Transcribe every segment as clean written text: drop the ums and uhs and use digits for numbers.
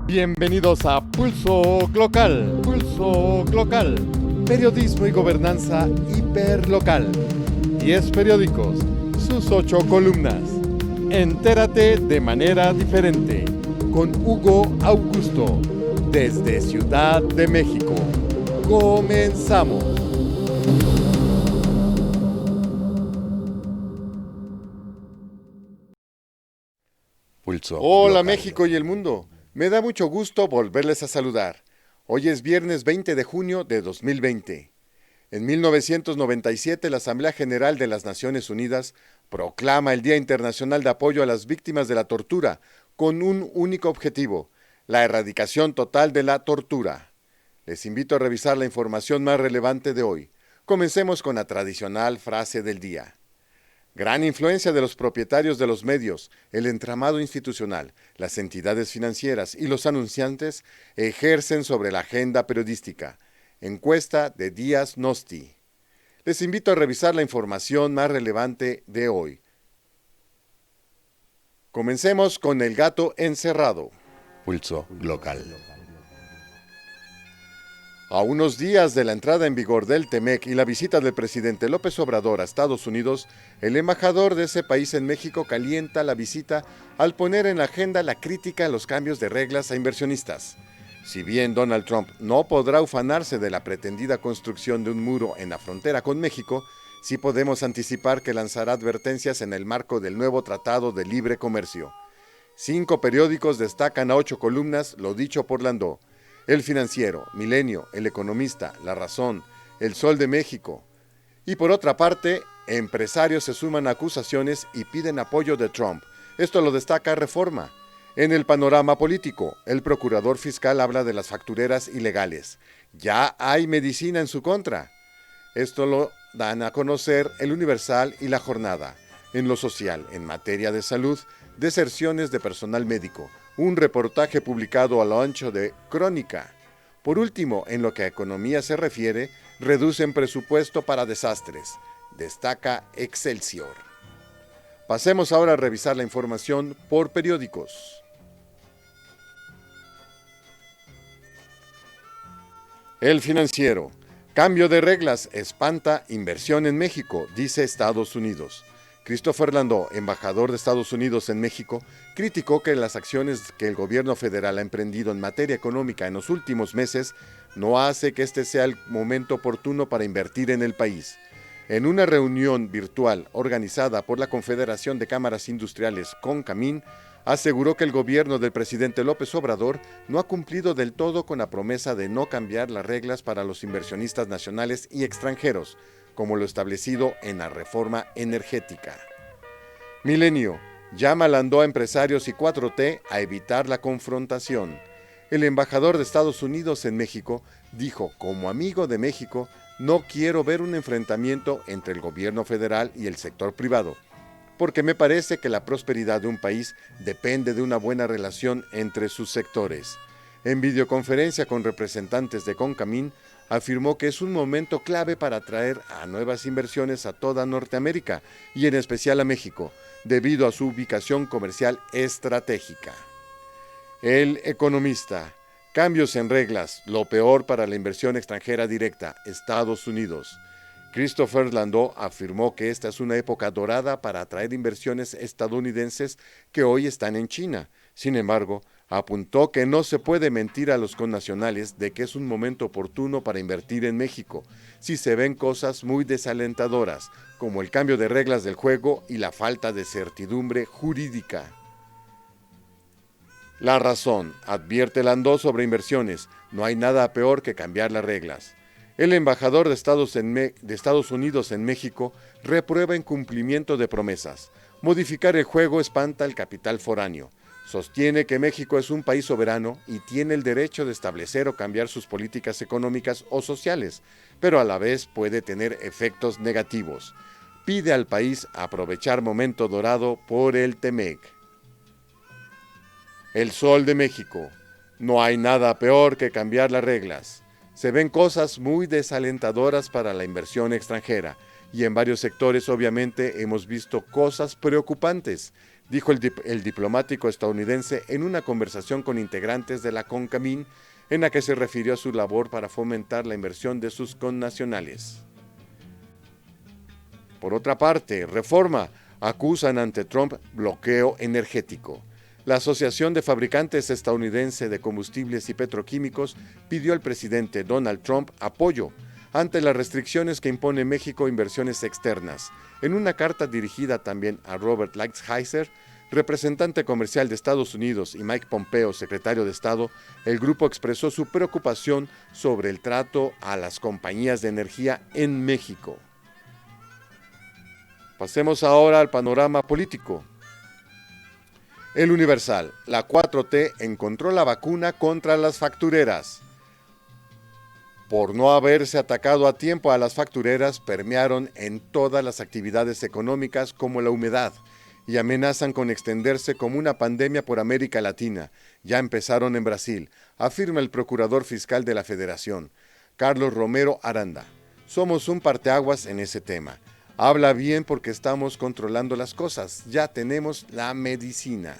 Bienvenidos a Pulso Glocal, Pulso Glocal, periodismo y gobernanza hiperlocal. 10 periódicos, sus 8 columnas. Entérate de manera diferente, con Hugo Augusto, desde Ciudad de México. Comenzamos. Hola México y el mundo. Me da mucho gusto volverles a saludar. Hoy es viernes 20 de junio de 2020. En 1997, la Asamblea General de las Naciones Unidas proclama el Día Internacional de Apoyo a las Víctimas de la Tortura con un único objetivo: la erradicación total de la tortura. Les invito a revisar la información más relevante de hoy. Comencemos con la tradicional frase del día. Gran influencia de los propietarios de los medios, el entramado institucional, las entidades financieras y los anunciantes ejercen sobre la agenda periodística. Encuesta de Díaz Nosti. Les invito a revisar la información más relevante de hoy. Comencemos con el gato encerrado. Pulso Glocal. A unos días de la entrada en vigor del TEMEC y la visita del presidente López Obrador a Estados Unidos, el embajador de ese país en México calienta la visita al poner en la agenda la crítica a los cambios de reglas a inversionistas. Si bien Donald Trump no podrá ufanarse de la pretendida construcción de un muro en la frontera con México, sí podemos anticipar que lanzará advertencias en el marco del nuevo Tratado de Libre Comercio. 5 periódicos destacan a 8 columnas lo dicho por Landó: El Financiero, Milenio, El Economista, La Razón, El Sol de México. Y por otra parte, empresarios se suman a acusaciones y piden apoyo de Trump. Esto lo destaca Reforma. En el panorama político, el procurador fiscal habla de las factureras ilegales. Ya hay medicina en su contra. Esto lo dan a conocer El Universal y La Jornada. En lo social, en materia de salud, deserciones de personal médico. Un reportaje publicado a lo ancho de Crónica. Por último, en lo que a economía se refiere, reducen presupuesto para desastres. Destaca Excelsior. Pasemos ahora a revisar la información por periódicos. El Financiero. Cambio de reglas espanta inversión en México, dice Estados Unidos. Christopher Landó, embajador de Estados Unidos en México, criticó que las acciones que el gobierno federal ha emprendido en materia económica en los últimos meses no hace que este sea el momento oportuno para invertir en el país. En una reunión virtual organizada por la Confederación de Cámaras Industriales, CONCAMIN, aseguró que el gobierno del presidente López Obrador no ha cumplido del todo con la promesa de no cambiar las reglas para los inversionistas nacionales y extranjeros, como lo establecido en la reforma energética. Milenio. Llama Landó a empresarios y 4T a evitar la confrontación. El embajador de Estados Unidos en México dijo: como amigo de México, no quiero ver un enfrentamiento entre el gobierno federal y el sector privado, porque me parece que la prosperidad de un país depende de una buena relación entre sus sectores. En videoconferencia con representantes de CONCAMIN, afirmó que es un momento clave para atraer a nuevas inversiones a toda Norteamérica y en especial a México, debido a su ubicación comercial estratégica. El Economista. Cambios en reglas, lo peor para la inversión extranjera directa, Estados Unidos. Christopher Landó afirmó que esta es una época dorada para atraer inversiones estadounidenses que hoy están en China. Sin embargo, apuntó que no se puede mentir a los connacionales de que es un momento oportuno para invertir en México, si se ven cosas muy desalentadoras, como el cambio de reglas del juego y la falta de certidumbre jurídica. La Razón. Advierte Landó sobre inversiones: no hay nada peor que cambiar las reglas. El embajador de Estados Unidos en México reprueba incumplimiento de promesas. Modificar el juego espanta al capital foráneo. Sostiene que México es un país soberano y tiene el derecho de establecer o cambiar sus políticas económicas o sociales, pero a la vez puede tener efectos negativos. Pide al país aprovechar momento dorado por el TEMEC. El Sol de México. No hay nada peor que cambiar las reglas. Se ven cosas muy desalentadoras para la inversión extranjera y en varios sectores obviamente hemos visto cosas preocupantes. dijo el diplomático estadounidense en una conversación con integrantes de la CONCAMIN, en la que se refirió a su labor para fomentar la inversión de sus connacionales. Por otra parte, Reforma acusan ante Trump bloqueo energético. La Asociación de Fabricantes Estadounidense de Combustibles y Petroquímicos pidió al presidente Donald Trump apoyo ante las restricciones que impone México a inversiones externas. En una carta dirigida también a Robert Lighthizer, representante comercial de Estados Unidos, y Mike Pompeo, secretario de Estado, el grupo expresó su preocupación sobre el trato a las compañías de energía en México. Pasemos ahora al panorama político. El Universal, la 4T encontró la vacuna contra las factureras. Por no haberse atacado a tiempo a las factureras, permearon en todas las actividades económicas como la humedad y amenazan con extenderse como una pandemia por América Latina. Ya empezaron en Brasil, afirma el procurador fiscal de la Federación, Carlos Romero Aranda. Somos un parteaguas en ese tema. Habla bien porque estamos controlando las cosas. Ya tenemos la medicina.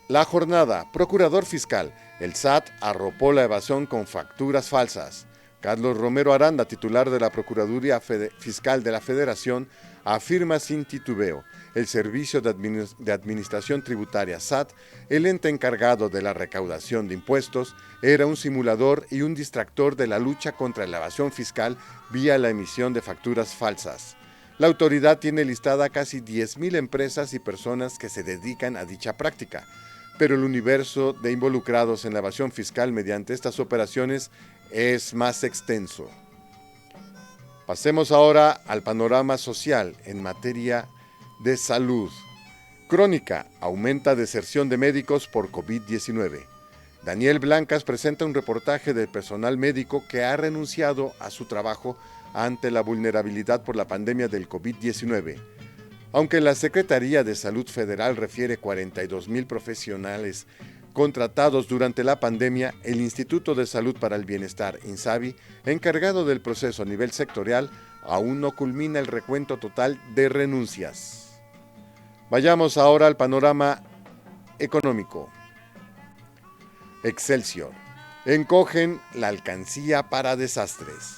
La jornada. Procurador fiscal. El SAT arropó la evasión con facturas falsas. Carlos Romero Aranda, titular de la Procuraduría Fiscal de la Federación, afirma sin titubeo: el Servicio de Administración Tributaria SAT, el ente encargado de la recaudación de impuestos, era un simulador y un distractor de la lucha contra la evasión fiscal vía la emisión de facturas falsas. La autoridad tiene listada casi 10,000 empresas y personas que se dedican a dicha práctica, pero el universo de involucrados en la evasión fiscal mediante estas operaciones es más extenso. Pasemos ahora al panorama social en materia de salud. Crónica: aumenta deserción de médicos por COVID-19. Daniel Blancas presenta un reportaje del personal médico que ha renunciado a su trabajo ante la vulnerabilidad por la pandemia del COVID-19. Aunque la Secretaría de Salud Federal refiere 42,000 profesionales contratados durante la pandemia, el Instituto de Salud para el Bienestar, INSABI, encargado del proceso a nivel sectorial, aún no culmina el recuento total de renuncias. Vayamos ahora al panorama económico. Excelsior. Encogen la alcancía para desastres.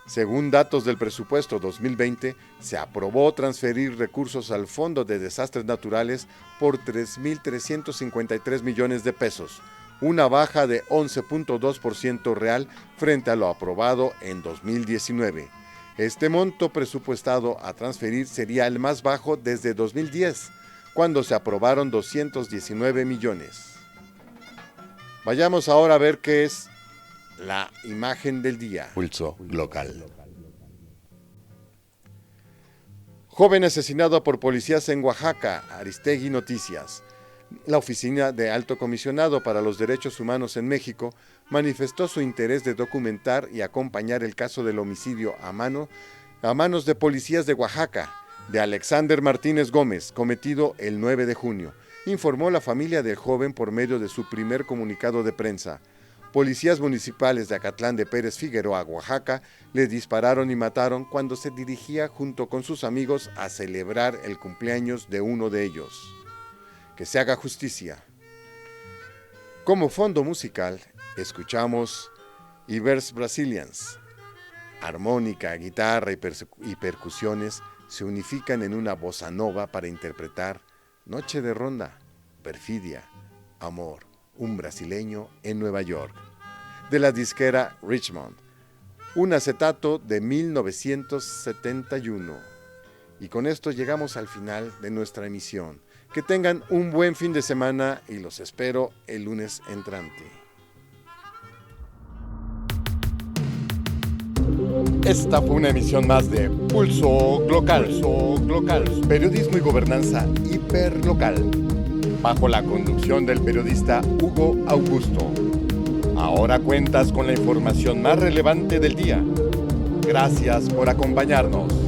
Según datos del presupuesto 2020, se aprobó transferir recursos al Fondo de Desastres Naturales por 3,353 millones de pesos, una baja de 11.2% real frente a lo aprobado en 2019. Este monto presupuestado a transferir sería el más bajo desde 2010, cuando se aprobaron 219 millones. Vayamos ahora a ver qué es la imagen del día. Pulso local. Joven asesinado por policías en Oaxaca. Aristegui Noticias. La Oficina de Alto Comisionado para los Derechos Humanos en México manifestó su interés de documentar y acompañar el caso del homicidio a manos de policías de Oaxaca de Alexander Martínez Gómez, cometido el 9 de junio, informó la familia del joven por medio de su primer comunicado de prensa. Policías municipales de Acatlán de Pérez Figueroa, Oaxaca, le dispararon y mataron cuando se dirigía junto con sus amigos a celebrar el cumpleaños de uno de ellos. Que se haga justicia. Como fondo musical, escuchamos Ivers Brazilians. Armónica, guitarra y percusiones se unifican en una bossa nova para interpretar Noche de Ronda, Perfidia, Amor, un brasileño en Nueva York, de la disquera Richmond, un acetato de 1971. Y con esto llegamos al final de nuestra emisión. Que tengan un buen fin de semana y los espero el lunes entrante. Esta fue una emisión más de Pulso Local, periodismo y gobernanza hiperlocal, bajo la conducción del periodista Hugo Augusto. Ahora cuentas con la información más relevante del día. Gracias por acompañarnos.